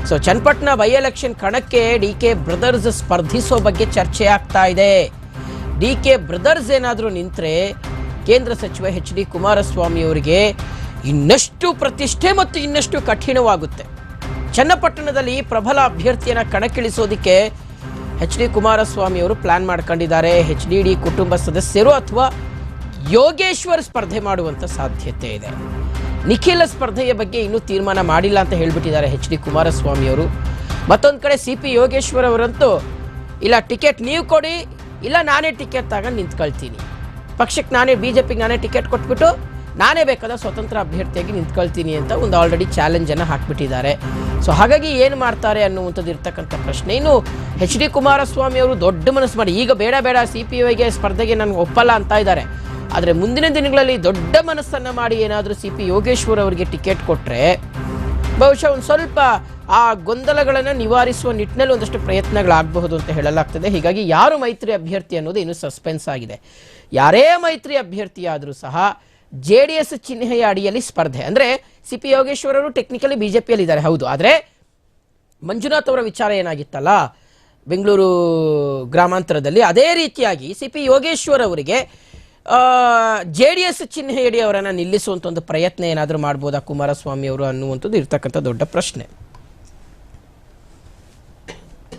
So Channapatna by election ಕಣಕ್ಕೆ DK brothers ಸ್ಪರ್ಧಿಸೋ ಬಗ್ಗೆ ಚರ್ಚೆ ಆಗ್ತಾ ಇದೆ. ಡಿಕೆ ಬ್ರದರ್ಸ್ ಏನಾದರೂ ನಿಂತರೆ ಕೇಂದ್ರ ಸಚಿವ ಎಚ್.ಡಿ. ಕುಮಾರಸ್ವಾಮಿ ಅವರಿಗೆ ಇನ್ನಷ್ಟು ಪ್ರತಿಷ್ಠೆ ಮತ್ತು ಇನ್ನಷ್ಟು ಕಠಿಣವಾಗುತ್ತೆ. ಚನ್ನಪಟ್ಟಣದಲ್ಲಿ ಪ್ರಬಲ ಅಭ್ಯರ್ಥಿಯನ್ನು ಕಣಕ್ಕಿಳಿಸೋದಕ್ಕೆ ಎಚ್.ಡಿ. ಕುಮಾರಸ್ವಾಮಿ ಅವರು ಪ್ಲಾನ್ ಮಾಡ್ಕೊಂಡಿದ್ದಾರೆ. ಎಚ್.ಡಿ. ಕುಟುಂಬ ಸದಸ್ಯರು ಅಥವಾ ಯೋಗೇಶ್ವರ್ ಸ್ಪರ್ಧೆ ಮಾಡುವಂಥ ಸಾಧ್ಯತೆ ಇದೆ. ನಿಖಿಲ ಸ್ಪರ್ಧೆಯ ಬಗ್ಗೆ ಇನ್ನೂ ತೀರ್ಮಾನ ಮಾಡಿಲ್ಲ ಅಂತ ಹೇಳ್ಬಿಟ್ಟಿದ್ದಾರೆ ಎಚ್.ಡಿ. ಕುಮಾರಸ್ವಾಮಿ ಅವರು. ಮತ್ತೊಂದು ಕಡೆ ಸಿ.ಪಿ. ಯೋಗೇಶ್ವರ್ ಅವರಂತೂ ಇಲ್ಲ ಟಿಕೆಟ್ ನೀವು ಕೊಡಿ, ಇಲ್ಲ ನಾನೇ ಟಿಕೆಟ್ ತಗೊಂಡು ನಿಂತ್ಕೊಳ್ತೀನಿ, ಪಕ್ಷಕ್ಕೆ ನಾನೇ ಬಿಜೆಪಿಗೆ ನಾನೇ ಟಿಕೆಟ್ ಕೊಟ್ಬಿಟ್ಟು ನಾನೇ ಬೇಕಾದ ಸ್ವತಂತ್ರ ಅಭ್ಯರ್ಥಿಯಾಗಿ ನಿಂತ್ಕೊಳ್ತೀನಿ ಅಂತ ಒಂದು ಆಲ್ರೆಡಿ ಚಾಲೆಂಜನ್ನು ಹಾಕ್ಬಿಟ್ಟಿದ್ದಾರೆ. ಸೊ ಹಾಗಾಗಿ ಏನು ಮಾಡ್ತಾರೆ ಅನ್ನುವಂಥದ್ದು ಇರ್ತಕ್ಕಂಥ ಪ್ರಶ್ನೆ. ಇನ್ನು ಎಚ್.ಡಿ. ಕುಮಾರಸ್ವಾಮಿ ಅವರು ದೊಡ್ಡ ಮನಸ್ಸು ಮಾಡಿ ಈಗ ಬೇಡ ಸಿ.ಪಿ.ಐಗೆ ಸ್ಪರ್ಧೆಗೆ ನನಗೆ ಒಪ್ಪಲ್ಲ ಅಂತ ಇದ್ದಾರೆ. ಆದರೆ ಮುಂದಿನ ದಿನಗಳಲ್ಲಿ ದೊಡ್ಡ ಮನಸ್ಸನ್ನು ಮಾಡಿ ಏನಾದರೂ ಸಿ.ಪಿ. ಯೋಗೇಶ್ವರ್ ಅವರಿಗೆ ಟಿಕೆಟ್ ಕೊಟ್ಟರೆ ಬಹುಶಃ ಒಂದು ಸ್ವಲ್ಪ ಆ ಗೊಂದಲಗಳನ್ನು ನಿವಾರಿಸುವ ನಿಟ್ಟಿನಲ್ಲಿ ಒಂದಷ್ಟು ಪ್ರಯತ್ನಗಳಾಗಬಹುದು ಅಂತ ಹೇಳಲಾಗ್ತದೆ. ಹೀಗಾಗಿ ಯಾರು ಮೈತ್ರಿ ಅಭ್ಯರ್ಥಿ ಅನ್ನೋದು ಇನ್ನೂ ಸಸ್ಪೆನ್ಸ್ ಆಗಿದೆ. ಯಾರೇ ಮೈತ್ರಿ ಅಭ್ಯರ್ಥಿಯಾದರೂ ಸಹ JDS ಚಿಹ್ನೆಯ ಅಡಿಯಲ್ಲಿ ಸ್ಪರ್ಧೆ. ಅಂದರೆ ಸಿ.ಪಿ. ಯೋಗೇಶ್ವರ್ ಅವರು ಟೆಕ್ನಿಕಲಿ ಬಿಜೆಪಿಯಲ್ಲಿ ಇದ್ದಾರೆ ಹೌದು, ಆದರೆ ಮಂಜುನಾಥ್ ಅವರ ವಿಚಾರ ಏನಾಗಿತ್ತಲ್ಲ ಬೆಂಗಳೂರು ಗ್ರಾಮಾಂತರದಲ್ಲಿ, ಅದೇ ರೀತಿಯಾಗಿ ಸಿ.ಪಿ. ಯೋಗೇಶ್ವರ್ ಅವರಿಗೆ JDS ಚಿಹ್ನೆಯಡಿ ಅವರನ್ನು ನಿಲ್ಲಿಸುವಂಥ ಒಂದು ಪ್ರಯತ್ನ ಏನಾದರೂ ಮಾಡ್ಬೋದಾ ಕುಮಾರಸ್ವಾಮಿ ಅವರು ಅನ್ನುವಂಥದ್ದು ಇರ್ತಕ್ಕಂಥ ದೊಡ್ಡ ಪ್ರಶ್ನೆ.